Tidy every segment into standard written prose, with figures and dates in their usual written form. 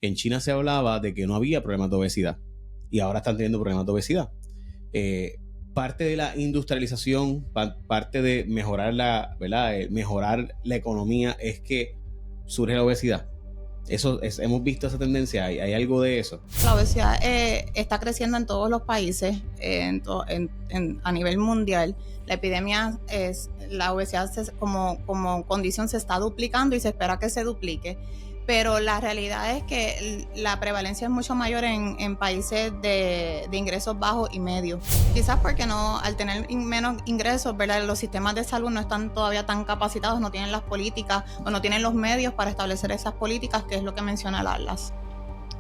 en China se hablaba de que no había problemas de obesidad y ahora están teniendo problemas de obesidad. Parte de la industrialización, parte de mejorar mejorar la economía es que surge la obesidad. Hemos visto esa tendencia, hay algo de eso. La obesidad está creciendo en todos los países, a nivel mundial. La epidemia la obesidad como condición se está duplicando y se espera que se duplique. Pero la realidad es que la prevalencia es mucho mayor en países de ingresos bajos y medios. Quizás porque al tener menos ingresos, ¿verdad?, los sistemas de salud no están todavía tan capacitados, no tienen las políticas o no tienen los medios para establecer esas políticas, que es lo que menciona el Atlas.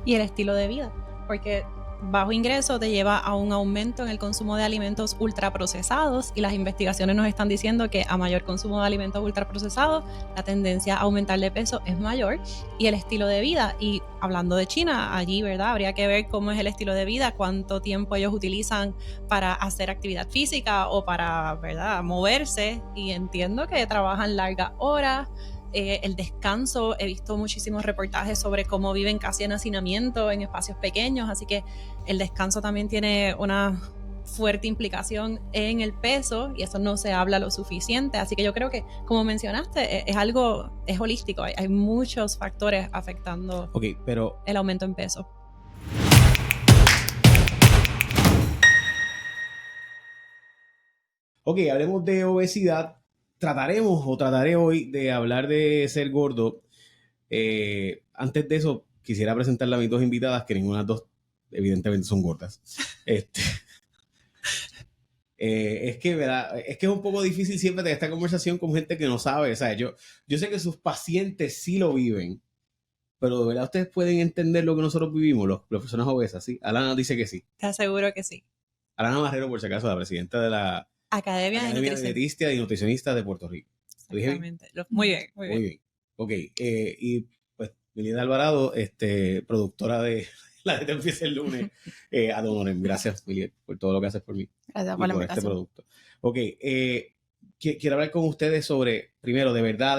Y el estilo de vida, porque bajo ingreso te lleva a un aumento en el consumo de alimentos ultraprocesados y las investigaciones nos están diciendo que a mayor consumo de alimentos ultraprocesados la tendencia a aumentar de peso es mayor, y el estilo de vida. Y hablando de China, allí, ¿verdad?, habría que ver cómo es el estilo de vida, cuánto tiempo ellos utilizan para hacer actividad física o para, ¿verdad?, moverse, y entiendo que trabajan largas horas. El descanso, he visto muchísimos reportajes sobre cómo viven casi en hacinamiento en espacios pequeños, así que el descanso también tiene una fuerte implicación en el peso y eso no se habla lo suficiente, así que yo creo que, como mencionaste, es holístico, hay muchos factores afectando el aumento en peso. Ok, hablemos de obesidad. Trataré hoy de hablar de ser gordo. Antes de eso, quisiera presentarle a mis dos invitadas, que ninguna de las dos evidentemente son gordas. Es que, ¿verdad?, es un poco difícil siempre tener esta conversación con gente que no sabe. O sea, yo sé que sus pacientes sí lo viven, pero de verdad ustedes pueden entender lo que nosotros vivimos, las personas obesas, ¿sí? Alana dice que sí. Te aseguro que sí. Alana Marrero, por si acaso, la presidenta de la Academia de Dietistas y Nutricionistas de Puerto Rico. Exactamente. Muy bien. Ok, y pues Milena Alvarado, productora de La Dieta Empieza el Lunes, ad honorem. Gracias, Milena, por todo lo que haces por mí. Gracias por la invitación. Este producto. Ok, quiero hablar con ustedes sobre, primero, de verdad.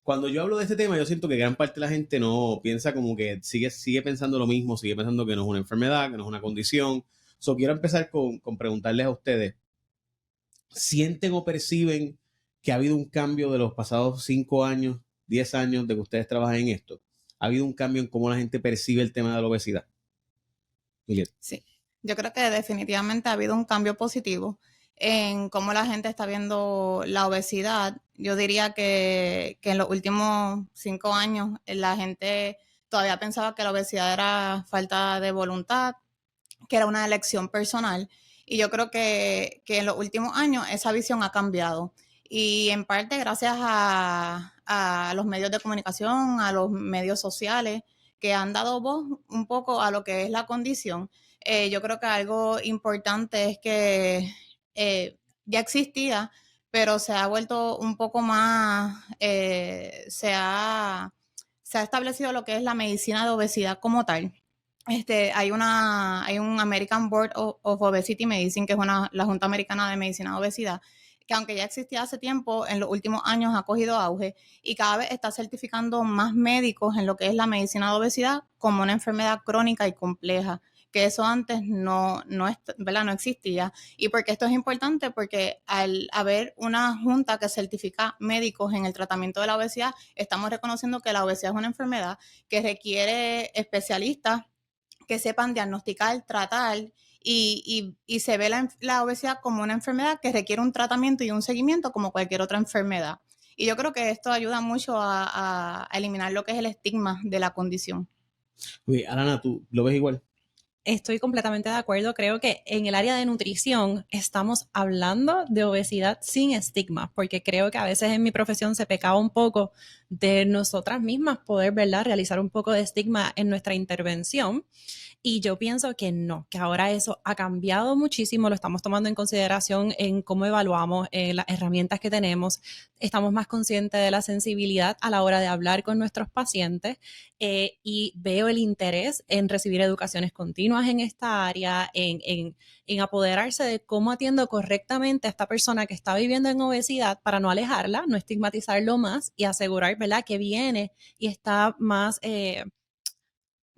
Cuando yo hablo de este tema, yo siento que gran parte de la gente no piensa, como que sigue pensando lo mismo, sigue pensando que no es una enfermedad, que no es una condición. Quiero empezar con preguntarles a ustedes, ¿sienten o perciben que ha habido un cambio de los pasados 5 años, 10 años de que ustedes trabajan en esto? ¿Ha habido un cambio en cómo la gente percibe el tema de la obesidad? Miguel. Sí, yo creo que definitivamente ha habido un cambio positivo en cómo la gente está viendo la obesidad. Yo diría que en los últimos 5 años la gente todavía pensaba que la obesidad era falta de voluntad, que era una elección personal. Y yo creo que en los últimos años esa visión ha cambiado. Y en parte gracias a los medios de comunicación, a los medios sociales, que han dado voz un poco a lo que es la condición. Yo creo que algo importante es que ya existía, pero se ha vuelto un poco más, se ha establecido lo que es la medicina de obesidad como tal. Hay un American Board of Obesity Medicine, que es la Junta Americana de Medicina de Obesidad, que aunque ya existía hace tiempo, en los últimos años ha cogido auge y cada vez está certificando más médicos en lo que es la medicina de obesidad como una enfermedad crónica y compleja, que eso antes ¿verdad?, no existía. ¿Y por qué esto es importante? Porque al haber una junta que certifica médicos en el tratamiento de la obesidad, estamos reconociendo que la obesidad es una enfermedad que requiere especialistas que sepan diagnosticar, tratar y se ve la obesidad como una enfermedad que requiere un tratamiento y un seguimiento como cualquier otra enfermedad. Y yo creo que esto ayuda mucho a eliminar lo que es el estigma de la condición. Oye, Alana, ¿tú lo ves igual? Estoy completamente de acuerdo. Creo que en el área de nutrición estamos hablando de obesidad sin estigma, porque creo que a veces en mi profesión se pecaba un poco de nosotras mismas poder, ¿verdad?, realizar un poco de estigma en nuestra intervención. Y yo pienso que no, que ahora eso ha cambiado muchísimo, lo estamos tomando en consideración en cómo evaluamos las herramientas que tenemos, estamos más conscientes de la sensibilidad a la hora de hablar con nuestros pacientes y veo el interés en recibir educaciones continuas en esta área, en apoderarse de cómo atiendo correctamente a esta persona que está viviendo en obesidad para no alejarla, no estigmatizarlo más y asegurar, ¿verdad?, que viene y está más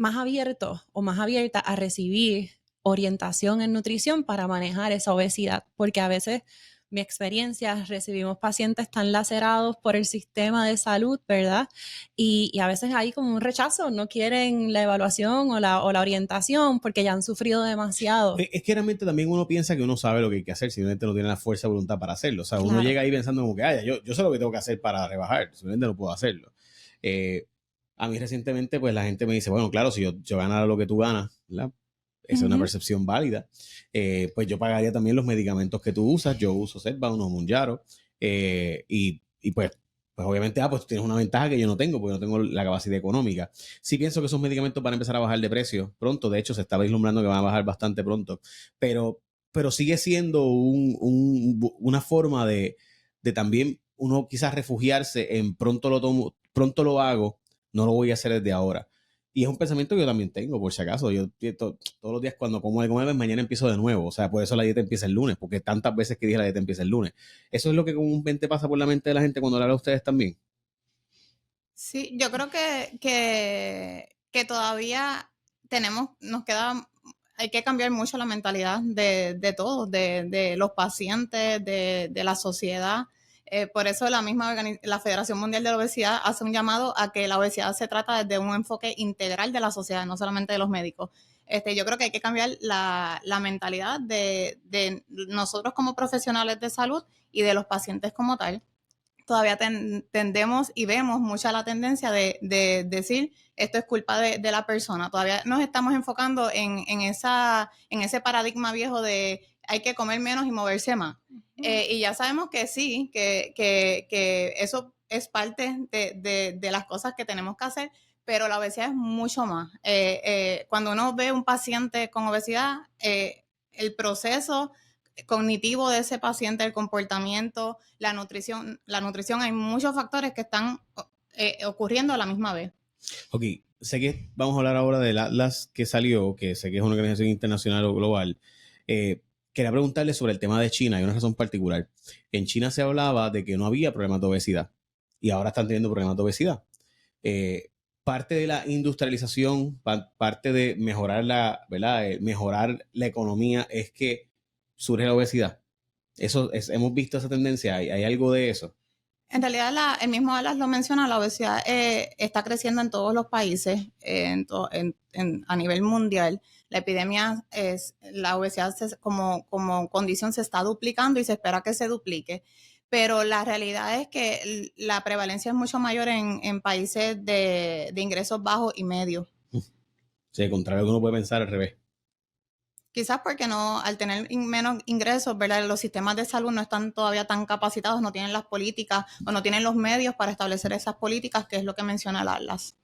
más abiertos o más abiertas a recibir orientación en nutrición para manejar esa obesidad, porque a veces mi experiencia, recibimos pacientes tan lacerados por el sistema de salud, ¿verdad? Y a veces hay como un rechazo, no quieren la evaluación o la orientación porque ya han sufrido demasiado. Es que realmente también uno piensa que uno sabe lo que hay que hacer, simplemente no tiene la fuerza de voluntad para hacerlo. O sea, uno Claro. llega ahí pensando como que, ay, yo sé lo que tengo que hacer para rebajar, simplemente no puedo hacerlo. A mí recientemente, pues la gente me dice, bueno, claro, si yo ganara lo que tú ganas, ¿verdad? Esa es una percepción válida. Pues yo pagaría también los medicamentos que tú usas. Yo uso Zepbound o Mounjaro. Y pues obviamente, pues tú tienes una ventaja que yo no tengo, porque no tengo la capacidad económica. Sí pienso que esos medicamentos van a empezar a bajar de precio pronto. De hecho, se está vislumbrando que van a bajar bastante pronto. Pero sigue siendo una forma de también uno quizás refugiarse en pronto lo tomo, pronto lo hago, no lo voy a hacer desde ahora. Y es un pensamiento que yo también tengo, por si acaso. Yo todos los días cuando como de comer, mañana empiezo de nuevo. O sea, por eso la dieta empieza el lunes, porque tantas veces que dije la dieta empieza el lunes. Eso es lo que comúnmente pasa por la mente de la gente cuando le habla a ustedes también. Sí, yo creo que todavía hay que cambiar mucho la mentalidad de todos, de los pacientes, de la sociedad. Por eso la Federación Mundial de la Obesidad hace un llamado a que la obesidad se trata desde un enfoque integral de la sociedad, no solamente de los médicos. Yo creo que hay que cambiar la mentalidad de nosotros como profesionales de salud y de los pacientes como tal. Todavía tendemos y vemos mucha la tendencia de decir esto es culpa de la persona. Todavía nos estamos enfocando en ese paradigma viejo de hay que comer menos y moverse más. Y ya sabemos que sí, que eso es parte de las cosas que tenemos que hacer, pero la obesidad es mucho más. Cuando uno ve un paciente con obesidad, el proceso cognitivo de ese paciente, el comportamiento, la nutrición, hay muchos factores que están ocurriendo a la misma vez. Ok, sé que vamos a hablar ahora del Atlas que salió, que sé que es una organización internacional o global. Quería preguntarle sobre el tema de China. Hay una razón particular. En China se hablaba de que no había problemas de obesidad y ahora están teniendo problemas de obesidad. Parte de la industrialización, parte de mejorar mejorar la economía es que surge la obesidad. Hemos visto esa tendencia. ¿Hay algo de eso? En realidad, el mismo Alas lo menciona, la obesidad está creciendo en todos los países a nivel mundial. La obesidad como condición se está duplicando y se espera que se duplique. Pero la realidad es que la prevalencia es mucho mayor en países de ingresos bajos y medios. Sí, contrario a lo que uno puede pensar, al revés. Quizás porque al tener menos ingresos, ¿verdad? Los sistemas de salud no están todavía tan capacitados, no tienen las políticas o no tienen los medios para establecer esas políticas, que es lo que menciona el Atlas.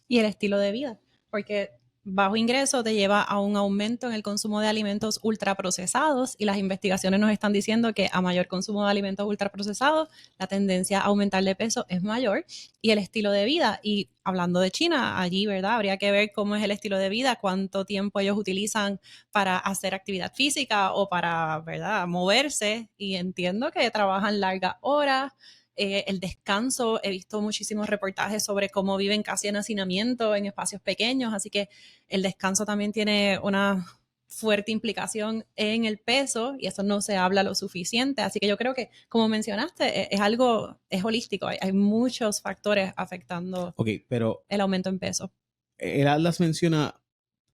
Y el estilo de vida, porque bajo ingreso te lleva a un aumento en el consumo de alimentos ultraprocesados y las investigaciones nos están diciendo que a mayor consumo de alimentos ultraprocesados, la tendencia a aumentar de peso es mayor y el estilo de vida. Y hablando de China, allí, ¿verdad? Habría que ver cómo es el estilo de vida, cuánto tiempo ellos utilizan para hacer actividad física o para, ¿verdad?, moverse. Y entiendo que trabajan largas horas. El descanso, he visto muchísimos reportajes sobre cómo viven casi en hacinamiento en espacios pequeños, así que el descanso también tiene una fuerte implicación en el peso y eso no se habla lo suficiente, así que yo creo que, como mencionaste, es holístico, hay muchos factores afectando pero el aumento en peso. El Atlas menciona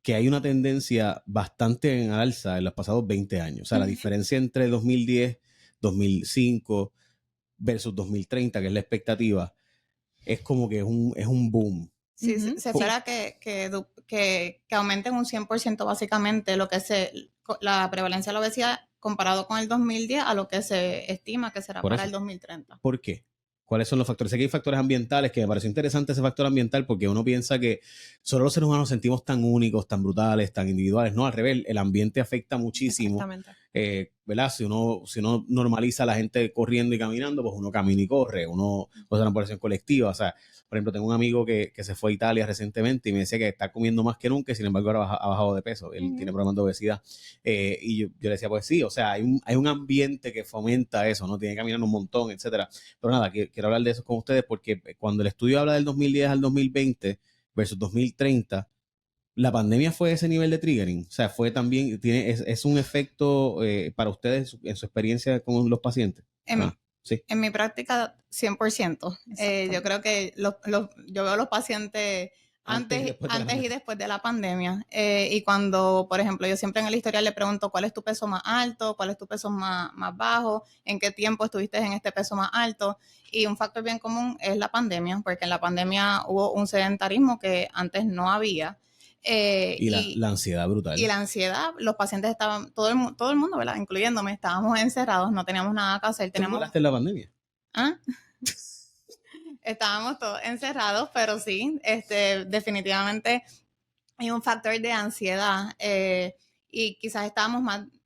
que hay una tendencia bastante en alza en los pasados 20 años, o sea, la diferencia entre 2010, 2005 versus 2030, que es la expectativa, es como que es un boom. Sí, se espera que aumenten un 100% básicamente la prevalencia de la obesidad comparado con el 2010 a lo que se estima que será para el 2030. ¿Por qué? ¿Cuáles son los factores? Sé que hay factores ambientales, que me pareció interesante ese factor ambiental porque uno piensa que solo los seres humanos nos sentimos tan únicos, tan brutales, tan individuales. No, al revés, el ambiente afecta muchísimo. ¿Verdad? Si uno normaliza a la gente corriendo y caminando, pues uno camina y corre, uno puede hacer una población colectiva. O sea, por ejemplo, tengo un amigo que se fue a Italia recientemente y me decía que está comiendo más que nunca y sin embargo ahora ha bajado de peso. Él tiene problemas de obesidad. Y yo le decía, pues sí, o sea, hay un ambiente que fomenta eso, ¿no? Tiene que caminar un montón, etcétera. Pero nada, quiero hablar de eso con ustedes porque cuando el estudio habla del 2010 al 2020 versus 2030, ¿La pandemia fue ese nivel de triggering? O sea, fue también, es un efecto para ustedes en su experiencia con los pacientes. Sí. En mi práctica, 100%. Yo creo que yo veo a los pacientes antes y después de la pandemia. Y cuando, por ejemplo, yo siempre en el historial le pregunto cuál es tu peso más alto, cuál es tu peso más bajo, en qué tiempo estuviste en este peso más alto. Y un factor bien común es la pandemia, porque en la pandemia hubo un sedentarismo que antes no había. La ansiedad brutal. Y la ansiedad, los pacientes estaban, todo el mundo, ¿verdad? Incluyéndome, estábamos encerrados, no teníamos nada que hacer. ¿Tú volaste en la pandemia? ¿Ah? Estábamos todos encerrados, pero sí, definitivamente hay un factor de ansiedad y quizás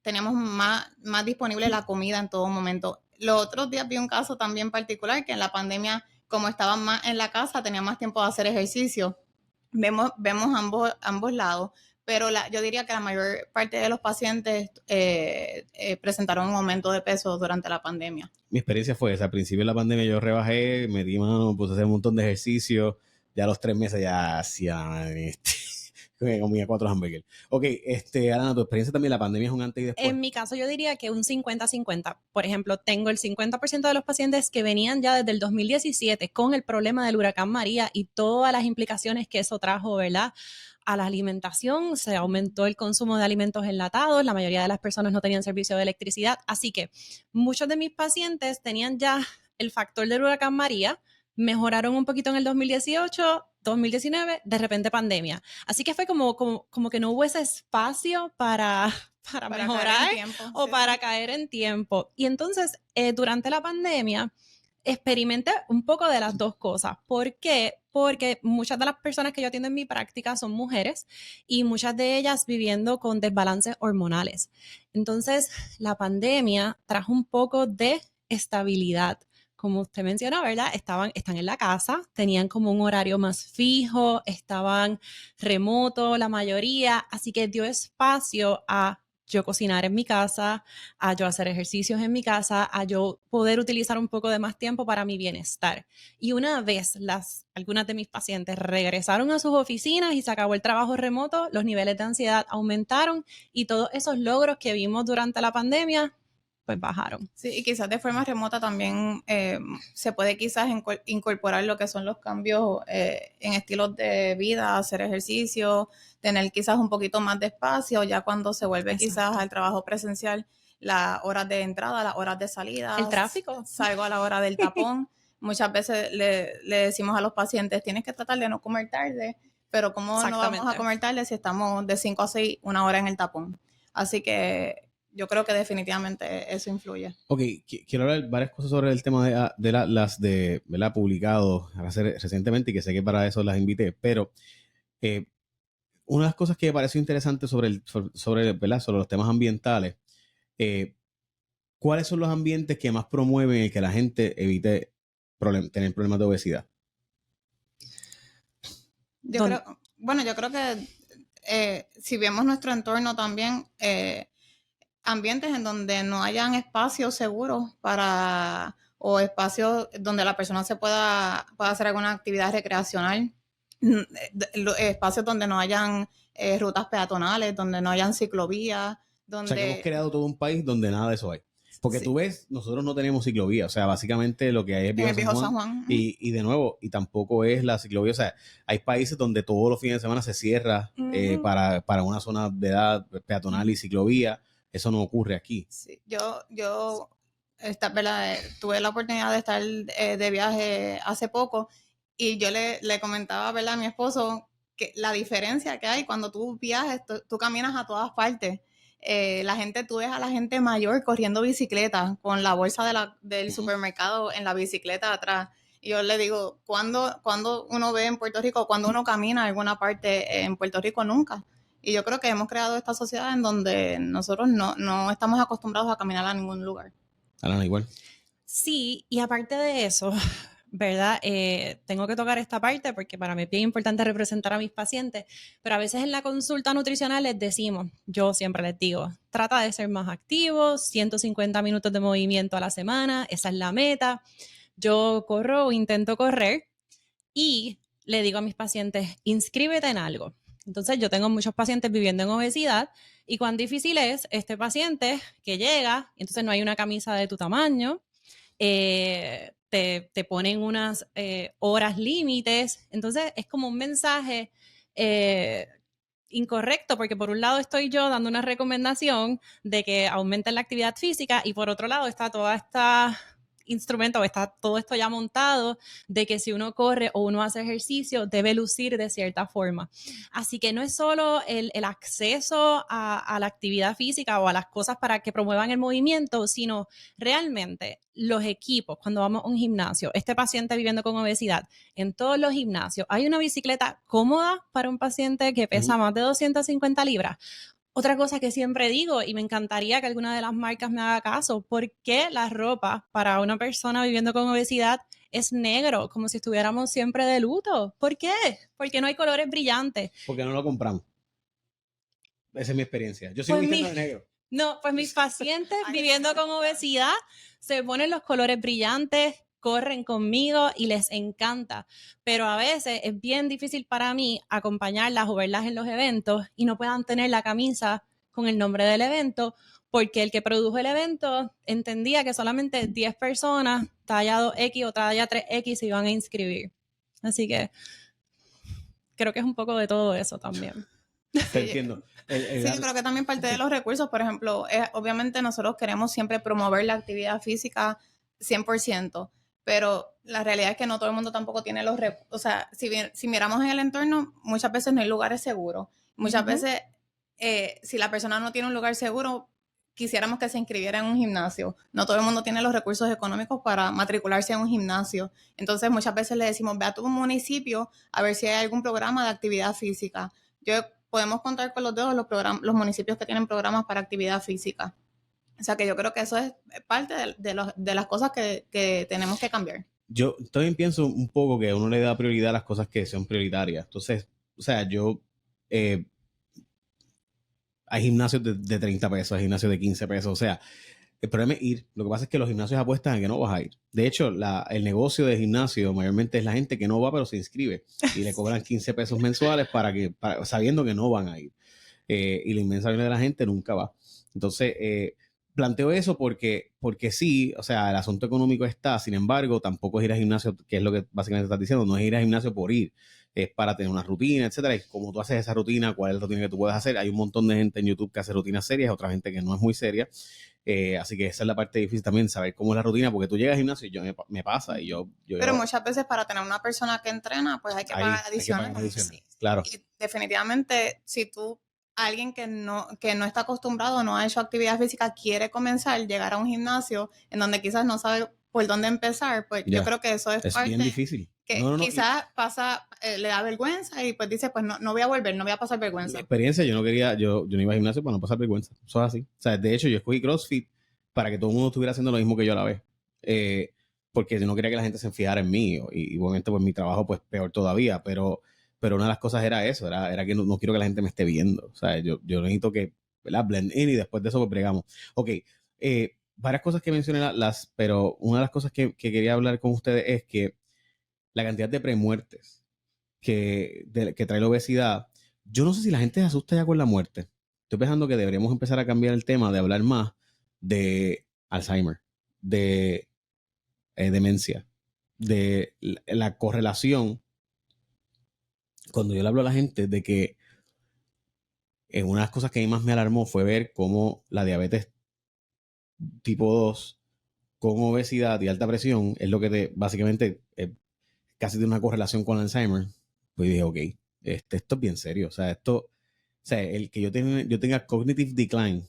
teníamos más disponible la comida en todo momento. Los otros días vi un caso también particular que en la pandemia, como estaban más en la casa, tenían más tiempo de hacer ejercicio. Vemos ambos lados, pero yo diría que la mayor parte de los pacientes presentaron un aumento de peso durante la pandemia. Mi experiencia fue esa. Al principio de la pandemia yo rebajé, metí mano, puse a hacer un montón de ejercicio. Ya a los 3 meses ya hacía comía 4 hamburguesas. Ok, Alana, tu experiencia también, la pandemia es un antes y después. En mi caso yo diría que un 50-50. Por ejemplo, tengo el 50% de los pacientes que venían ya desde el 2017 con el problema del huracán María y todas las implicaciones que eso trajo, ¿verdad?, a la alimentación. Se aumentó el consumo de alimentos enlatados, la mayoría de las personas no tenían servicio de electricidad, así que muchos de mis pacientes tenían ya el factor del huracán María, mejoraron un poquito en el 2018, 2019, de repente pandemia. Así que fue como que no hubo ese espacio para mejorar o para caer en tiempo. Y entonces, durante la pandemia, experimenté un poco de las dos cosas. ¿Por qué? Porque muchas de las personas que yo atiendo en mi práctica son mujeres y muchas de ellas viviendo con desbalances hormonales. Entonces, la pandemia trajo un poco de estabilidad. Como usted mencionó, ¿verdad? Están en la casa, tenían como un horario más fijo, estaban remoto la mayoría, así que dio espacio a yo cocinar en mi casa, a yo hacer ejercicios en mi casa, a yo poder utilizar un poco de más tiempo para mi bienestar. Y una vez algunas de mis pacientes regresaron a sus oficinas y se acabó el trabajo remoto, los niveles de ansiedad aumentaron y todos esos logros que vimos durante la pandemia pues bajaron. Sí, y quizás de forma remota también se puede quizás incorporar lo que son los cambios en estilos de vida, hacer ejercicio, tener quizás un poquito más de espacio, ya cuando se vuelve quizás al trabajo presencial, las horas de entrada, las horas de salida. El tráfico. Salgo a la hora del tapón. Muchas veces le decimos a los pacientes, tienes que tratar de no comer tarde, pero ¿cómo no vamos a comer tarde si estamos de 5 a 6, 1 hora en el tapón? Así que yo creo que definitivamente eso influye. Ok, quiero hablar varias cosas sobre el tema de las ¿verdad?, publicado recientemente y que sé que para eso las invité, pero una de las cosas que me pareció interesante sobre los temas ambientales, ¿cuáles son los ambientes que más promueven el que la gente evite tener problemas de obesidad? Yo creo que si vemos nuestro entorno también, ambientes en donde no hayan espacios seguros o espacios donde la persona pueda hacer alguna actividad recreacional, espacios donde no hayan rutas peatonales, donde no hayan ciclovías. O sea, que hemos creado todo un país donde nada de eso hay. Porque tú ves, nosotros no tenemos ciclovía, o sea, básicamente lo que hay es Viejo San Juan. Y de nuevo, y tampoco es la ciclovía, o sea, hay países donde todos los fines de semana se cierra para una zona de edad peatonal y ciclovía. Eso no ocurre aquí. Sí, ¿verdad? Tuve la oportunidad de estar de viaje hace poco y yo le comentaba, ¿verdad?, a mi esposo que la diferencia que hay cuando tú viajes, tú caminas a todas partes. Tú ves a la gente mayor corriendo bicicleta con la bolsa del supermercado en la bicicleta atrás. Y yo le digo, ¿cuándo uno ve en Puerto Rico, cuando uno camina a alguna parte en Puerto Rico? Nunca. Y yo creo que hemos creado esta sociedad en donde nosotros no estamos acostumbrados a caminar a ningún lugar. Alana, igual. Sí, y aparte de eso, ¿verdad? Tengo que tocar esta parte porque para mí es bien importante representar a mis pacientes, pero a veces en la consulta nutricional les decimos, yo siempre les digo, trata de ser más activo, 150 minutos de movimiento a la semana, esa es la meta. Yo corro o intento correr y le digo a mis pacientes, inscríbete en algo. Entonces yo tengo muchos pacientes viviendo en obesidad y cuán difícil es este paciente que llega y entonces no hay una camisa de tu tamaño, te ponen unas horas límites, entonces es como un mensaje incorrecto, porque por un lado estoy yo dando una recomendación de que aumenten la actividad física y por otro lado está toda esta instrumento, está todo esto ya montado de que si uno corre o uno hace ejercicio debe lucir de cierta forma. Así que no es solo el acceso a la actividad física o a las cosas para que promuevan el movimiento, sino realmente los equipos, cuando vamos a un gimnasio, este paciente viviendo con obesidad, en todos los gimnasios, hay una bicicleta cómoda para un paciente que pesa más de 250 libras. Otra cosa que siempre digo, y me encantaría que alguna de las marcas me haga caso, ¿por qué la ropa para una persona viviendo con obesidad es negro, como si estuviéramos siempre de luto? ¿Por qué? Porque no hay colores brillantes. Porque no lo compramos. Esa es mi experiencia. Yo sigo Pues vistiendo de negro. No, pues mis pacientes viviendo con obesidad se ponen los colores brillantes, corren conmigo y les encanta. Pero a veces es bien difícil para mí acompañarlas o verlas en los eventos y no puedan tener la camisa con el nombre del evento porque el que produjo el evento entendía que solamente 10 personas, talla 2X o talla 3X, se iban a inscribir. Así que creo que es un poco de todo eso también. Te entiendo. Sí, yo creo que también parte de los recursos, por ejemplo, obviamente nosotros queremos siempre promover la actividad física 100%, pero la realidad es que no todo el mundo tampoco tiene los recursos. O sea, si miramos en el entorno, muchas veces no hay lugares seguros. Muchas veces, si la persona no tiene un lugar seguro, quisiéramos que se inscribiera en un gimnasio. No todo el mundo tiene los recursos económicos para matricularse en un gimnasio. Entonces, muchas veces le decimos, ve a tu municipio a ver si hay algún programa de actividad física. Podemos contar con los dedos los municipios que tienen programas para actividad física. O sea que yo creo que eso es parte de las cosas que tenemos que cambiar. Yo también pienso un poco que uno le da prioridad a las cosas que son prioritarias. Entonces, o sea, hay gimnasios de 30 pesos, hay gimnasios de 15 pesos, o sea, el problema es ir. Lo que pasa es que los gimnasios apuestan a que no vas a ir. De hecho, el negocio de gimnasio mayormente es la gente que no va, pero se inscribe. Y le cobran 15 pesos mensuales sabiendo que no van a ir. Y la inmensa mayoría de la gente nunca va. Entonces, planteo eso porque sí, o sea, el asunto económico está. Sin embargo, tampoco es ir al gimnasio, que es lo que básicamente estás diciendo. No es ir al gimnasio por ir. Es para tener una rutina, etcétera. Y como tú haces esa rutina, cuál es la rutina que tú puedes hacer. Hay un montón de gente en YouTube que hace rutinas serias, otra gente que no es muy seria. Así que esa es la parte difícil también, saber cómo es la rutina, porque tú llegas al gimnasio y me pasa. Pero muchas veces para tener una persona que entrena, pues hay que pagar adicionales. Sí. Claro. Y definitivamente, si tú, alguien que no está acostumbrado, no ha hecho actividad física, quiere comenzar, llegar a un gimnasio en donde quizás no sabe por dónde empezar, pues yo creo que eso es parte bien difícil. Que quizás le da vergüenza y pues dice, pues no voy a volver, no voy a pasar vergüenza. Mi experiencia, yo no iba al gimnasio para no pasar vergüenza. Eso es así. O sea, de hecho, yo escogí CrossFit para que todo el mundo estuviera haciendo lo mismo que yo a la vez. Porque yo no quería que la gente se fijara en mí. Y obviamente, pues mi trabajo, pues peor todavía. Pero una de las cosas era eso, era que no quiero que la gente me esté viendo. O sea, yo necesito que, ¿verdad? Blend in y después de eso pues bregamos. Ok, varias cosas que mencioné, pero una de las cosas que quería hablar con ustedes es que la cantidad de premuertes que trae la obesidad, yo no sé si la gente se asusta ya con la muerte. Estoy pensando que deberíamos empezar a cambiar el tema de hablar más de Alzheimer, de demencia, de la correlación. Cuando yo le hablo a la gente de que una de las cosas que a mí más me alarmó fue ver cómo la diabetes tipo 2 con obesidad y alta presión es lo que básicamente casi tiene una correlación con Alzheimer. Pues dije, ok, esto es bien serio. O sea, el que yo tenga cognitive decline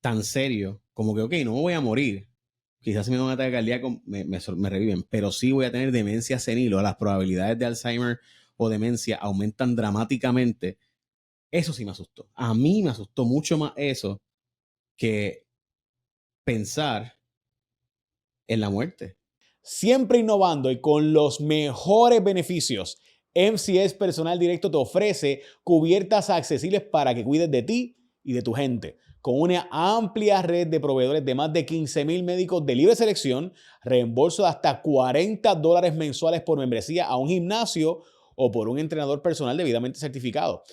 tan serio como que, ok, no me voy a morir. Quizás si me da un ataque cardíaco me reviven, pero sí voy a tener demencia senil o las probabilidades de Alzheimer o demencia aumentan dramáticamente. Eso sí me asustó. A mí me asustó mucho más eso que pensar en la muerte. Siempre innovando y con los mejores beneficios, MCS Personal Directo te ofrece cubiertas accesibles para que cuides de ti y de tu gente. Con una amplia red de proveedores de más de 15,000 médicos de libre selección, reembolso de hasta $40 mensuales por membresía a un gimnasio o por un entrenador personal debidamente certificado.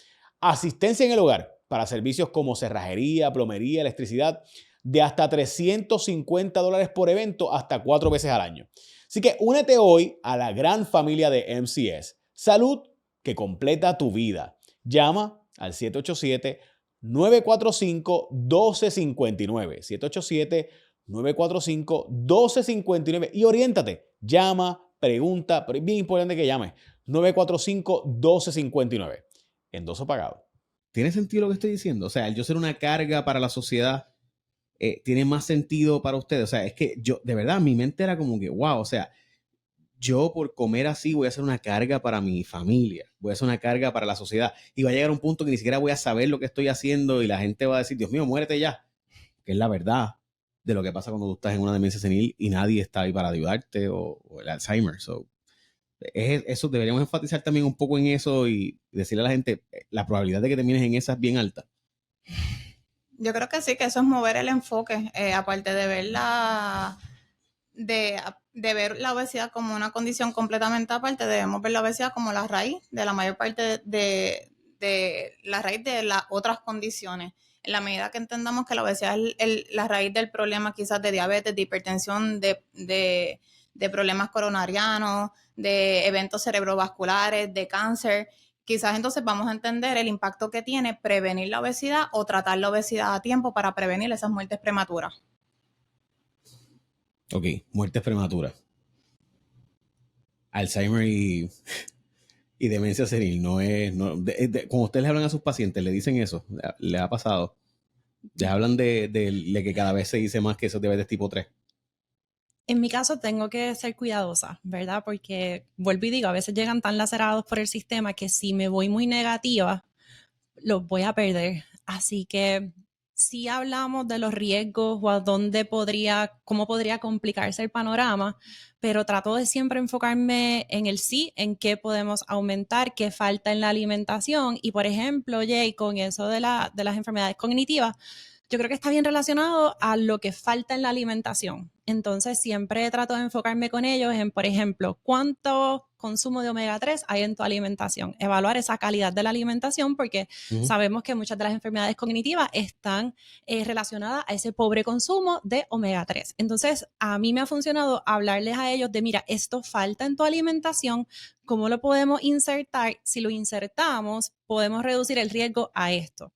Asistencia en el hogar para servicios como cerrajería, plomería, electricidad, de hasta $350 por evento hasta 4 veces al año. Así que únete hoy a la gran familia de MCS. Salud que completa tu vida. Llama al 787-945-1259. 787-945-1259 y oriéntate. Llama, pregunta, pero es bien importante que llames. 945-1259. Endoso pagado. ¿Tiene sentido lo que estoy diciendo? O sea, el yo ser una carga para la sociedad tiene más sentido para ustedes. O sea, es que yo, de verdad, mi mente era como que, wow, o sea, yo por comer así voy a ser una carga para mi familia, voy a ser una carga para la sociedad y va a llegar un punto que ni siquiera voy a saber lo que estoy haciendo y la gente va a decir, Dios mío, muérete ya, que es la verdad de lo que pasa cuando tú estás en una demencia senil y nadie está ahí para ayudarte o el Alzheimer. So, eso deberíamos enfatizar también un poco en eso y decirle a la gente, la probabilidad de que termines en esa es bien alta. Yo creo que sí, que eso es mover el enfoque, aparte de ver de ver la obesidad como una condición completamente aparte, debemos ver la obesidad como la raíz de la mayor parte de la raíz de las otras condiciones. En la medida que entendamos que la obesidad es la raíz del problema quizás de diabetes, de hipertensión, de problemas coronarianos, de eventos cerebrovasculares, de cáncer, quizás entonces vamos a entender el impacto que tiene prevenir la obesidad o tratar la obesidad a tiempo para prevenir esas muertes prematuras. Ok, muertes prematuras. Alzheimer y demencia senil no es... No, cuando ustedes le hablan a sus pacientes, le dicen eso, le ha pasado. Les hablan de que cada vez se dice más que eso es diabetes tipo 3. En mi caso tengo que ser cuidadosa, ¿verdad? Porque, vuelvo y digo, a veces llegan tan lacerados por el sistema que si me voy muy negativa, los voy a perder. Así que si hablamos de los riesgos o a cómo podría complicarse el panorama, pero trato de siempre enfocarme en el sí, en qué podemos aumentar, qué falta en la alimentación. Y, por ejemplo, Jay, con eso de las enfermedades cognitivas, yo creo que está bien relacionado a lo que falta en la alimentación. Entonces, siempre trato de enfocarme con ellos en, por ejemplo, cuánto consumo de omega 3 hay en tu alimentación. Evaluar esa calidad de la alimentación porque sabemos que muchas de las enfermedades cognitivas están relacionadas a ese pobre consumo de omega 3. Entonces, a mí me ha funcionado hablarles a ellos de, mira, esto falta en tu alimentación, ¿cómo lo podemos insertar? Si lo insertamos, podemos reducir el riesgo a esto.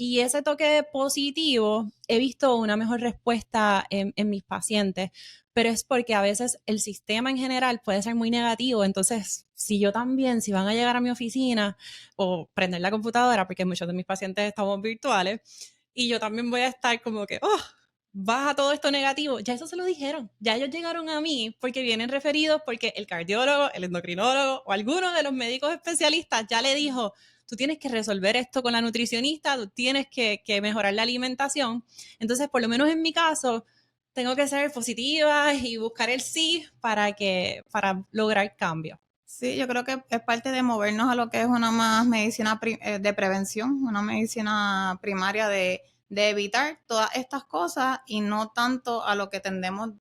Y ese toque positivo, he visto una mejor respuesta en mis pacientes, pero es porque a veces el sistema en general puede ser muy negativo. Entonces, si van a llegar a mi oficina o prender la computadora, porque muchos de mis pacientes estamos virtuales, y yo también voy a estar como que, baja todo esto negativo, ya eso se lo dijeron, ya ellos llegaron a mí porque vienen referidos porque el cardiólogo, el endocrinólogo o alguno de los médicos especialistas ya le dijo, tú tienes que resolver esto con la nutricionista, tú tienes que mejorar la alimentación. Entonces, por lo menos en mi caso, tengo que ser positiva y buscar el sí para lograr cambio. Sí, yo creo que es parte de movernos a lo que es una más medicina de prevención, una medicina primaria de evitar todas estas cosas y no tanto a lo que tendemos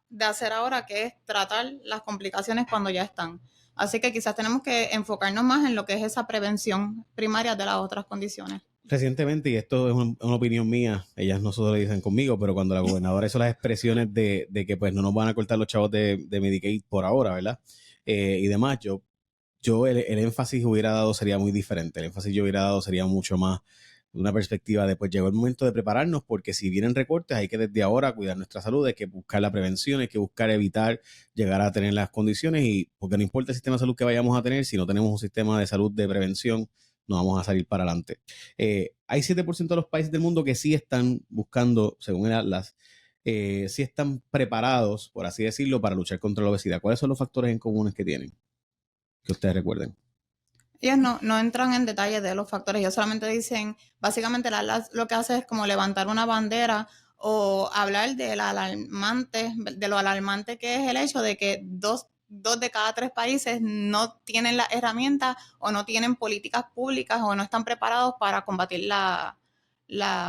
de hacer ahora, que es tratar las complicaciones cuando ya están. Así que quizás tenemos que enfocarnos más en lo que es esa prevención primaria de las otras condiciones. Recientemente, y esto es una opinión mía, ellas no solo lo dicen conmigo, pero cuando la gobernadora hizo las expresiones de que pues no nos van a cortar los chavos de Medicaid por ahora, ¿verdad? Y demás, yo el énfasis hubiera dado sería muy diferente. El énfasis yo hubiera dado sería mucho más de una perspectiva de pues llegó el momento de prepararnos porque si vienen recortes hay que desde ahora cuidar nuestra salud, hay que buscar la prevención, hay que buscar evitar llegar a tener las condiciones y porque no importa el sistema de salud que vayamos a tener, si no tenemos un sistema de salud de prevención, no vamos a salir para adelante. Hay 7% de los países del mundo que sí están buscando, según el Atlas, sí están preparados, por así decirlo, para luchar contra la obesidad. ¿Cuáles son los factores en comunes que tienen? Que ustedes recuerden. Ellos no entran en detalle de los factores, ellos solamente dicen, básicamente lo que hace es como levantar una bandera o hablar de lo alarmante que es el hecho de que dos de cada 3 países no tienen las herramientas o no tienen políticas públicas o no están preparados para combatir la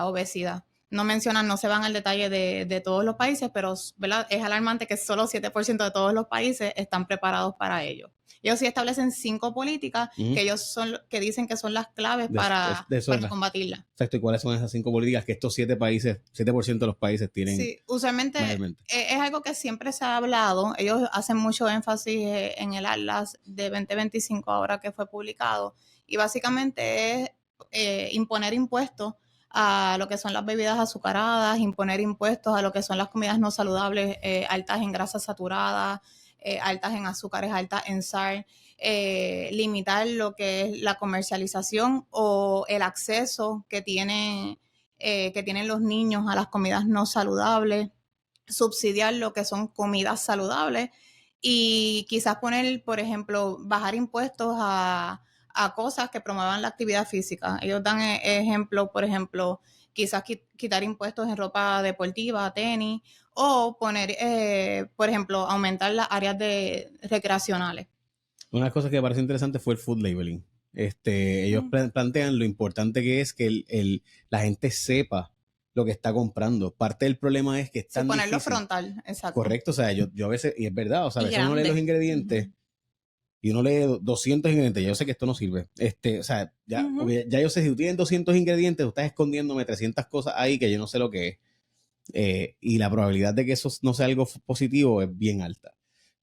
obesidad. No mencionan, no se van al detalle de todos los países, pero ¿verdad? Es alarmante que solo 7% de todos los países están preparados para ello. Ellos sí establecen 5 políticas que ellos que dicen que son las claves para combatirla. Exacto, ¿y cuáles son esas 5 políticas que estos 7% de los países tienen? Sí, usualmente es algo que siempre se ha hablado. Ellos hacen mucho énfasis en el Atlas de 2025 ahora que fue publicado. Y básicamente es imponer impuestos a lo que son las bebidas azucaradas, imponer impuestos a lo que son las comidas no saludables, altas en grasas saturadas, altas en azúcares, altas en sal, limitar lo que es la comercialización o el acceso que tienen los niños a las comidas no saludables, subsidiar lo que son comidas saludables y quizás poner, por ejemplo, bajar impuestos a cosas que promuevan la actividad física. Ellos dan ejemplo, por ejemplo, quizás quitar impuestos en ropa deportiva, tenis, o poner, por ejemplo, aumentar las áreas recreacionales. Una de las cosas que me pareció interesante fue el food labeling. Ellos plantean lo importante que es que la gente sepa lo que está comprando. Parte del problema es que es tan ponerlo difícil. Frontal, exacto. Correcto, o sea, yo a veces, y es verdad, o sea, a veces uno lee los ingredientes y uno lee 200 ingredientes, yo sé que esto no sirve. O sea, ya yo sé, si tú tienes 200 ingredientes, tú estás escondiéndome 300 cosas ahí que yo no sé lo que es. Y la probabilidad de que eso no sea algo positivo es bien alta.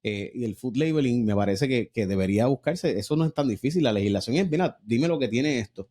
Y el food labeling me parece que debería buscarse. Eso no es tan difícil. La legislación es, mira, dime lo que tiene esto.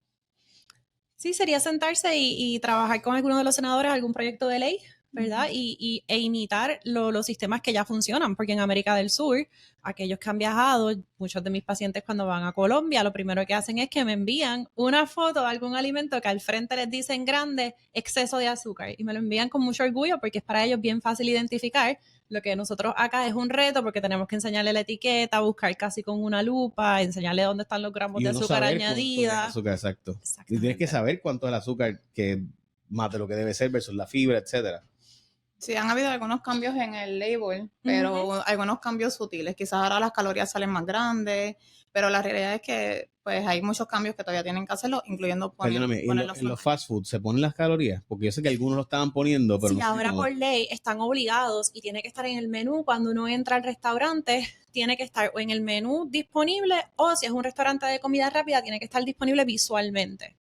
Sí, sería sentarse y trabajar con alguno de los senadores algún proyecto de ley, ¿verdad? E imitar los sistemas que ya funcionan, porque en América del Sur, aquellos que han viajado, muchos de mis pacientes cuando van a Colombia, lo primero que hacen es que me envían una foto de algún alimento que al frente les dice en grande exceso de azúcar y me lo envían con mucho orgullo porque es para ellos bien fácil identificar. Lo que nosotros acá es un reto porque tenemos que enseñarle la etiqueta, buscar casi con una lupa, enseñarle dónde están los gramos de azúcar añadida. Azúcar, exacto. Y tienes que saber cuánto es el azúcar que es más de lo que debe ser versus la fibra, etcétera. Sí, han habido algunos cambios en el label, pero algunos cambios sutiles. Quizás ahora las calorías salen más grandes, pero la realidad es que pues hay muchos cambios que todavía tienen que hacerlo, incluyendo en los fast food se ponen las calorías, porque yo sé que algunos lo estaban poniendo, pero sí, ahora por ley están obligados y tiene que estar en el menú cuando uno entra al restaurante, tiene que estar o en el menú disponible o si es un restaurante de comida rápida tiene que estar disponible visualmente.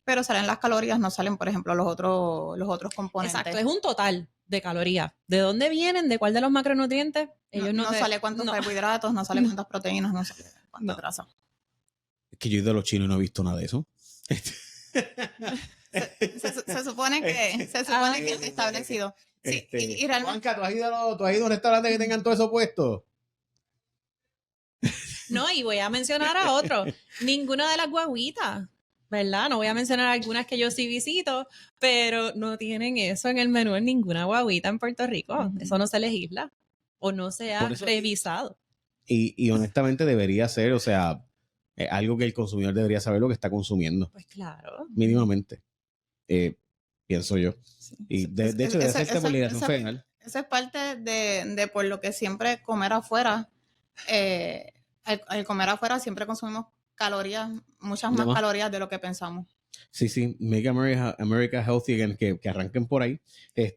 Pero salen las calorías, no salen, por ejemplo, los otros componentes. Exacto, es un total de calorías. ¿De dónde vienen? ¿De cuál de los macronutrientes? Ellos no sale cuántos carbohidratos, no sale cuántas proteínas, no sale cuánta grasa. Es que yo he ido a los chinos y no he visto nada de eso. se supone que es establecido. Sí, y realmente... Juanca, ¿tú has ido a un restaurante que tengan todo eso puesto? No, y voy a mencionar a otro. Ninguna de las guaguitas, ¿verdad? No voy a mencionar algunas que yo sí visito, pero no tienen eso en el menú en ninguna guaguita en Puerto Rico. Eso no se legisla o no se ha revisado. Y honestamente debería ser, o sea, algo que el consumidor debería saber lo que está consumiendo. Pues claro. Mínimamente. Pienso yo. Sí. Y de hecho, debe ser por legislación federal. Esa es parte de por lo que siempre comer afuera, al comer afuera siempre consumimos calorías, muchas más calorías de lo que pensamos. Sí, Make America Healthy Again, que arranquen por ahí.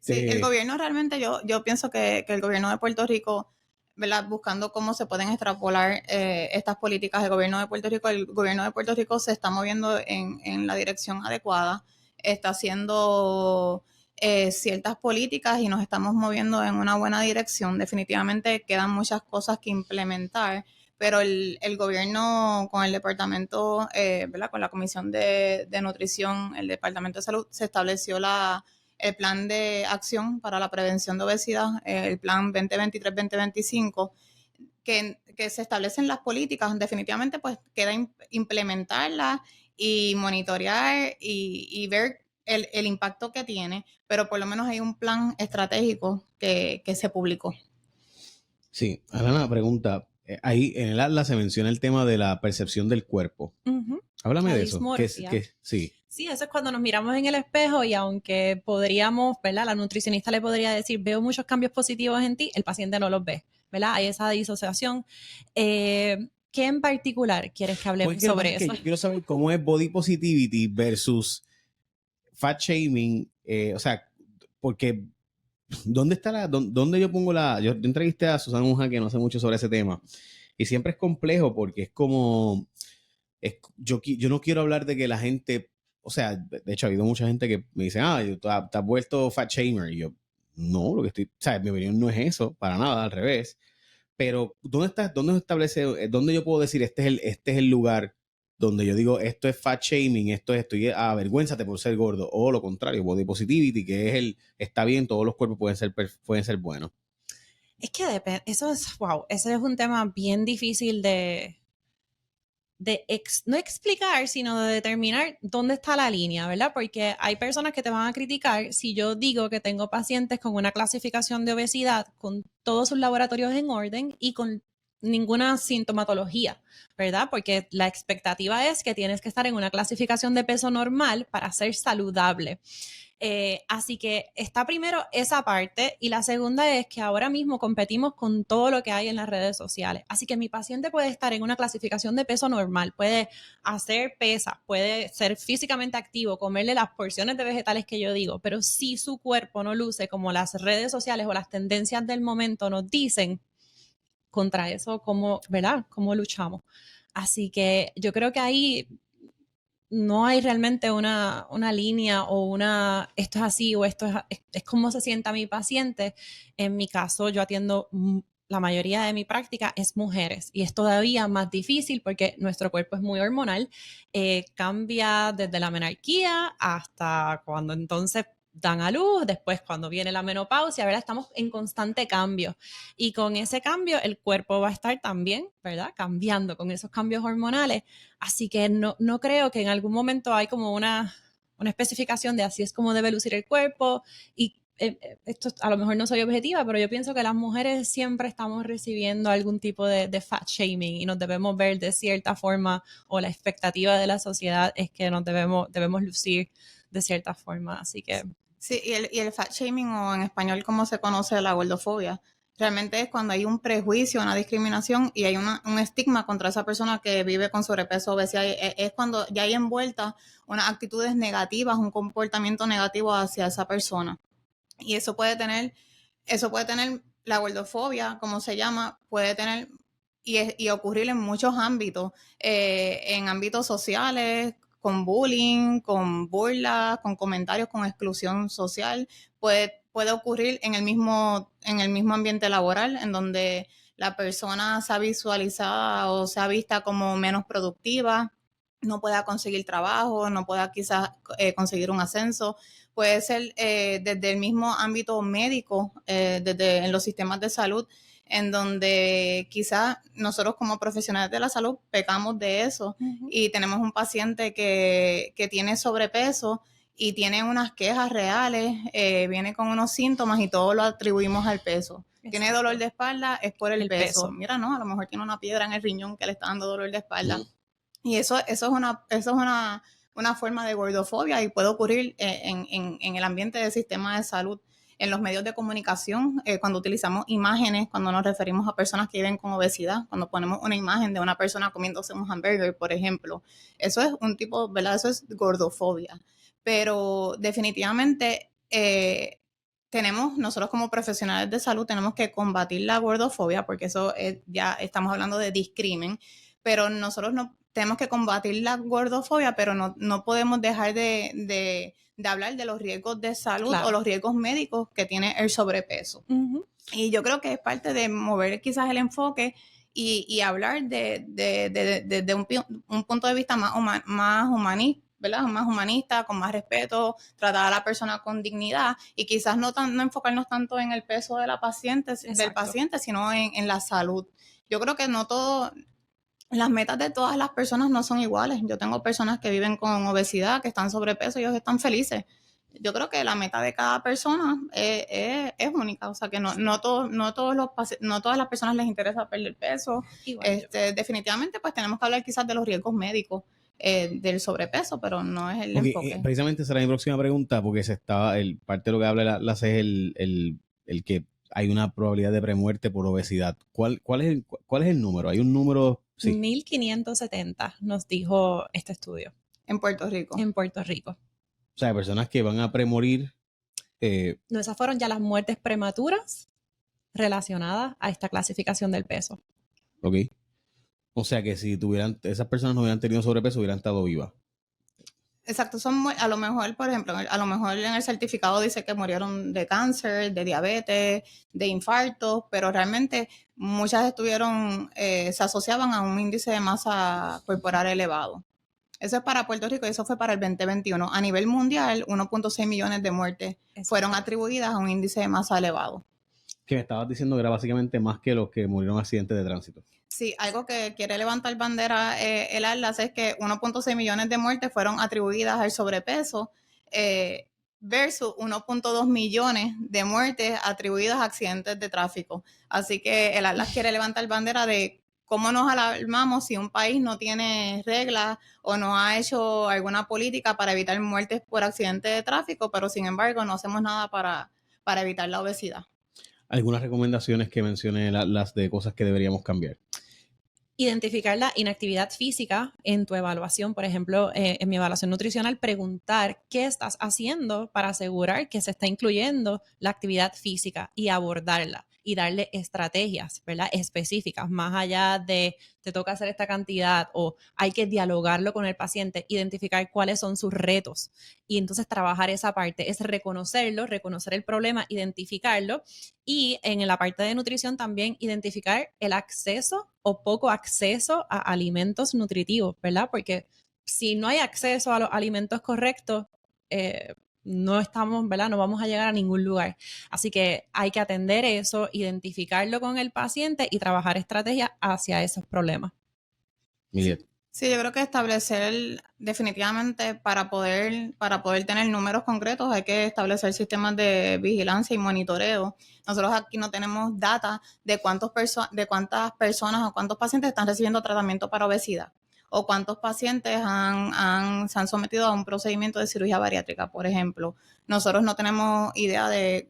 Sí, el gobierno realmente, yo pienso que el gobierno de Puerto Rico, ¿verdad? Buscando cómo se pueden extrapolar estas políticas del gobierno de Puerto Rico, el gobierno de Puerto Rico se está moviendo en la dirección adecuada, está haciendo ciertas políticas y nos estamos moviendo en una buena dirección. Definitivamente quedan muchas cosas que implementar, pero el gobierno con el departamento, ¿verdad? Con la Comisión de Nutrición, el Departamento de Salud, se estableció el plan de acción para la prevención de obesidad, el plan 2023-2025, que se establecen las políticas. Definitivamente pues queda implementarlas y monitorear y ver el impacto que tiene, pero por lo menos hay un plan estratégico que se publicó. Sí, ahora una pregunta. Ahí en el Atlas se menciona el tema de la percepción del cuerpo. Háblame de eso. Sí. Sí, eso es cuando nos miramos en el espejo y aunque podríamos, ¿verdad? La nutricionista le podría decir, veo muchos cambios positivos en ti, el paciente no los ve, ¿verdad? Hay esa disociación. ¿Qué en particular quieres que hablemos sobre eso? Yo quiero saber cómo es body positivity versus fat shaming. O sea, porque ¿dónde yo pongo yo entrevisté a Susana Muja que no sé mucho sobre ese tema Y siempre es complejo porque es como, yo no quiero hablar de que la gente, o sea, de hecho ha habido mucha gente que me dice, te has vuelto fat shamer. Y yo, no, lo que estoy, o sea, mi opinión no es eso, para nada, al revés. Pero, ¿dónde se establece, dónde yo puedo decir, este es el lugar donde yo digo, esto es fat shaming, esto es, avergüénzate por ser gordo, o lo contrario, body positivity, que es está bien, todos los cuerpos pueden ser buenos? Es que depende, ese es un tema bien difícil no explicar, sino de determinar dónde está la línea, ¿verdad? Porque hay personas que te van a criticar si yo digo que tengo pacientes con una clasificación de obesidad, con todos sus laboratorios en orden y con ninguna sintomatología, ¿verdad? Porque la expectativa es que tienes que estar en una clasificación de peso normal para ser saludable. Así que está primero esa parte y la segunda es que ahora mismo competimos con todo lo que hay en las redes sociales. Así que mi paciente puede estar en una clasificación de peso normal, puede hacer pesas, puede ser físicamente activo, comerle las porciones de vegetales que yo digo, pero si su cuerpo no luce como las redes sociales o las tendencias del momento nos dicen, contra eso, ¿verdad? ¿Cómo luchamos? Así que yo creo que ahí no hay realmente una línea o esto es así o esto es como se sienta mi paciente. En mi caso, yo atiendo la mayoría de mi práctica es mujeres y es todavía más difícil porque nuestro cuerpo es muy hormonal, cambia desde la menarquía hasta cuando entonces dan a luz, después cuando viene la menopausia, ¿verdad? Estamos en constante cambio y con ese cambio el cuerpo va a estar también, ¿verdad? Cambiando con esos cambios hormonales. Así que no creo que en algún momento hay como una especificación de así es como debe lucir el cuerpo y esto a lo mejor no soy objetiva, pero yo pienso que las mujeres siempre estamos recibiendo algún tipo de fat shaming y nos debemos ver de cierta forma o la expectativa de la sociedad es que nos debemos lucir de cierta forma, así que... Sí, y el fat shaming, o en español como se conoce la gordofobia, realmente es cuando hay un prejuicio, una discriminación y hay un estigma contra esa persona que vive con sobrepeso o obesidad. Es cuando ya hay envueltas unas actitudes negativas, un comportamiento negativo hacia esa persona. Y eso puede tener la gordofobia, como se llama, puede tener y ocurrir en muchos ámbitos, en ámbitos sociales, con bullying, con burlas, con comentarios, con exclusión social. Puede ocurrir en el mismo ambiente laboral, en donde la persona sea visualizada o sea vista como menos productiva, no pueda conseguir trabajo, no pueda quizás conseguir un ascenso. Puede ser desde el mismo ámbito médico, desde en los sistemas de salud, en donde quizás nosotros como profesionales de la salud pecamos de eso y tenemos un paciente que tiene sobrepeso y tiene unas quejas reales, viene con unos síntomas y todo lo atribuimos al peso. Exacto. Tiene dolor de espalda, es por el peso. Mira, no, a lo mejor tiene una piedra en el riñón que le está dando dolor de espalda. Y eso es una forma de gordofobia y puede ocurrir en el ambiente del sistema de salud, en los medios de comunicación, cuando utilizamos imágenes, cuando nos referimos a personas que viven con obesidad, cuando ponemos una imagen de una persona comiéndose un hamburger, por ejemplo. Eso es un tipo, ¿verdad? Eso es gordofobia. Pero definitivamente nosotros como profesionales de salud tenemos que combatir la gordofobia, porque eso ya estamos hablando de discrimen, pero nosotros no tenemos que combatir la gordofobia, pero no podemos dejar de hablar de los riesgos de salud, claro, o los riesgos médicos que tiene el sobrepeso. Y yo creo que es parte de mover quizás el enfoque y hablar de un punto de vista más humanista, ¿verdad? Más humanista, con más respeto, tratar a la persona con dignidad y quizás no enfocarnos tanto en el peso de la paciente, del paciente, sino en la salud. Yo creo que las metas de todas las personas no son iguales. Yo tengo personas que viven con obesidad, que están sobrepeso y ellos están felices. Yo creo que la meta de cada persona es única. O sea, que no todas las personas les interesa perder peso. Definitivamente, pues tenemos que hablar quizás de los riesgos médicos del sobrepeso, pero no es el enfoque. Precisamente esa era mi próxima pregunta, porque parte de lo que habla la es el que hay una probabilidad de premuerte por obesidad. ¿Cuál es el número? ¿Hay un número? Sí. 1570 nos dijo este estudio. En Puerto Rico. En Puerto Rico. O sea, personas que van a premorir. No, esas fueron ya las muertes prematuras relacionadas a esta clasificación del peso. Ok. O sea que si esas personas no hubieran tenido sobrepeso, hubieran estado vivas. Exacto, a lo mejor, por ejemplo, a lo mejor en el certificado dice que murieron de cáncer, de diabetes, de infarto, pero realmente muchas se asociaban a un índice de masa corporal elevado. Eso es para Puerto Rico y eso fue para el 2021. A nivel mundial, 1.6 millones de muertes fueron atribuidas a un índice de masa elevado. Que me estabas diciendo que era básicamente más que los que murieron en accidentes de tránsito. Sí, algo que quiere levantar bandera el Atlas es que 1.6 millones de muertes fueron atribuidas al sobrepeso versus 1.2 millones de muertes atribuidas a accidentes de tráfico. Así que el Atlas quiere levantar bandera de cómo nos alarmamos si un país no tiene reglas o no ha hecho alguna política para evitar muertes por accidentes de tráfico, pero sin embargo no hacemos nada para evitar la obesidad. Algunas recomendaciones que mencione las de cosas que deberíamos cambiar. Identificar la inactividad física en tu evaluación, por ejemplo, en mi evaluación nutricional, preguntar qué estás haciendo para asegurar que se está incluyendo la actividad física y abordarla y darle estrategias, ¿verdad? Específicas, más allá de te toca hacer esta cantidad o hay que dialogarlo con el paciente, identificar cuáles son sus retos y entonces trabajar esa parte, es reconocerlo, reconocer el problema, identificarlo y en la parte de nutrición también identificar el acceso o poco acceso a alimentos nutritivos, ¿verdad? Porque si no hay acceso a los alimentos correctos, no estamos, ¿verdad? No vamos a llegar a ningún lugar. Así que hay que atender eso, identificarlo con el paciente y trabajar estrategias hacia esos problemas. Miliet. Sí, yo creo que establecer definitivamente para poder tener números concretos hay que establecer sistemas de vigilancia y monitoreo. Nosotros aquí no tenemos data de cuántas personas o cuántos pacientes están recibiendo tratamiento para obesidad o cuántos pacientes se han sometido a un procedimiento de cirugía bariátrica, por ejemplo. Nosotros no tenemos idea de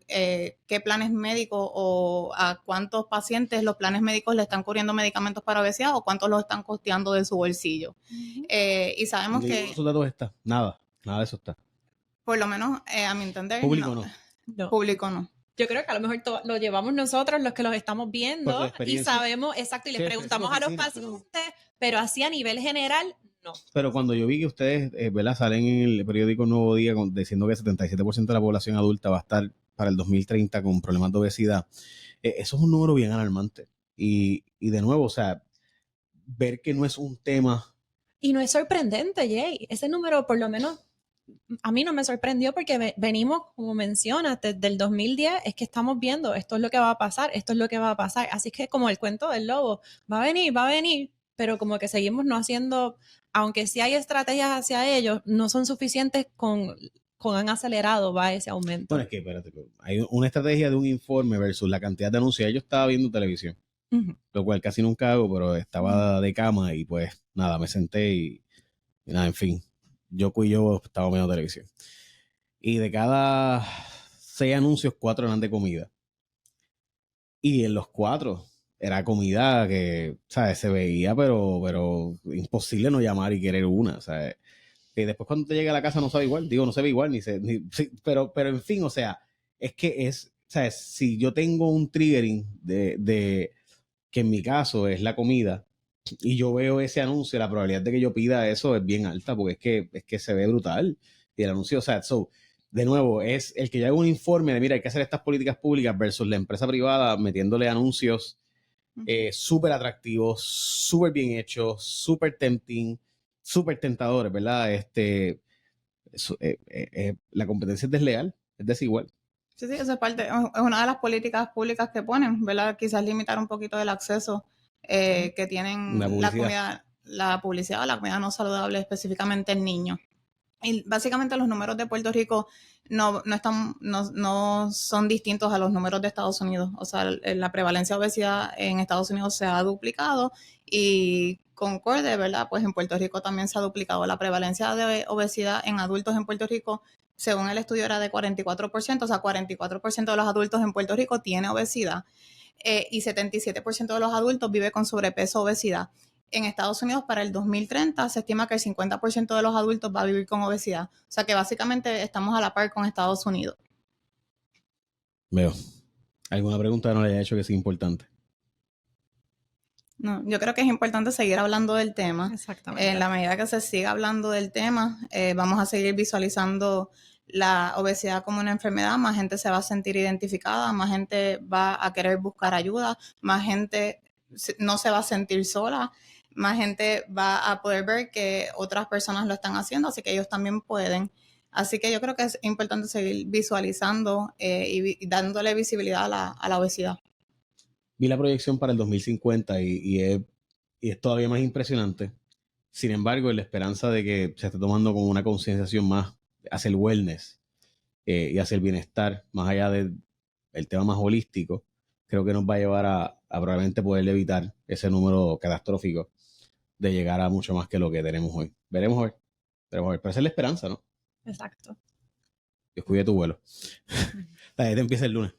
qué planes médicos o a cuántos pacientes los planes médicos le están cubriendo medicamentos para obesidad o cuántos los están costeando de su bolsillo. Y sabemos que... ¿Esos datos está? Nada de eso está. Por lo menos, a mi entender, Público no. Público no. Yo creo que a lo mejor lo llevamos nosotros, los que los estamos viendo, y sabemos exacto, y le preguntamos a los pacientes, pero así a nivel general, no. Pero cuando yo vi que ustedes, ¿verdad? Salen en el periódico Nuevo Día diciendo que el 77% de la población adulta va a estar para el 2030 con problemas de obesidad, eso es un número bien alarmante. Y de nuevo, o sea, ver que no es un tema... Y no es sorprendente, Jay. Ese número, por lo menos, a mí no me sorprendió porque venimos, como mencionas, desde el 2010 es que estamos viendo esto es lo que va a pasar, esto es lo que va a pasar. Así que como el cuento del lobo, va a venir, pero como que seguimos no haciendo, aunque sí hay estrategias hacia ellos, no son suficientes con han acelerado va ese aumento. Bueno, es que, espérate, hay una estrategia de un informe versus la cantidad de anuncios. Yo estaba viendo televisión, lo cual casi nunca hago, pero estaba de cama y pues nada, me senté y nada, en fin. Yo estaba viendo televisión. Y de cada 6 anuncios, 4 eran de comida. Y en los 4 era comida que, ¿sabes? Se veía, pero imposible no llamar y querer una, ¿sabes? Y después cuando te llega a la casa no sabe igual. Digo, no se ve igual, pero en fin, o sea, es que ¿sabes? Si yo tengo un triggering de que en mi caso es la comida, y yo veo ese anuncio, la probabilidad de que yo pida eso es bien alta, porque es que se ve brutal. Y el anuncio, o sea, de nuevo, es el que yo hago un informe de, mira, hay que hacer estas políticas públicas versus la empresa privada metiéndole anuncios súper atractivos, súper bien hechos, súper tempting, súper tentadores, ¿verdad? La competencia es desleal, es desigual. Sí, esa es una de las políticas públicas que ponen, ¿verdad? Quizás limitar un poquito el acceso que tienen la publicidad o la comida no saludable, específicamente en niños. Y básicamente los números de Puerto Rico no son distintos a los números de Estados Unidos. O sea, la prevalencia de obesidad en Estados Unidos se ha duplicado y concorde, ¿verdad? Pues en Puerto Rico también se ha duplicado. La prevalencia de obesidad en adultos en Puerto Rico, según el estudio, era de 44%. O sea, 44% de los adultos en Puerto Rico tiene obesidad y 77% de los adultos vive con sobrepeso o obesidad. En Estados Unidos, para el 2030, se estima que el 50% de los adultos va a vivir con obesidad. O sea que básicamente estamos a la par con Estados Unidos. Veo. ¿Alguna pregunta que no le haya hecho que sea importante? No, yo creo que es importante seguir hablando del tema. Exactamente. En la medida que se siga hablando del tema, vamos a seguir visualizando la obesidad como una enfermedad, más gente se va a sentir identificada, más gente va a querer buscar ayuda, más gente no se va a sentir sola, más gente va a poder ver que otras personas lo están haciendo, así que ellos también pueden. Así que yo creo que es importante seguir visualizando y dándole visibilidad a la obesidad. Vi la proyección para el 2050 y es todavía más impresionante. Sin embargo, en la esperanza de que se esté tomando como una concienciación más hacia el wellness y hacia el bienestar, más allá del tema más holístico, creo que nos va a llevar a probablemente poder evitar ese número catastrófico de llegar a mucho más que lo que tenemos hoy. Veremos a ver. Pero esa es la esperanza, ¿no? Exacto. Dios cuide tu vuelo. La gente empieza el lunes.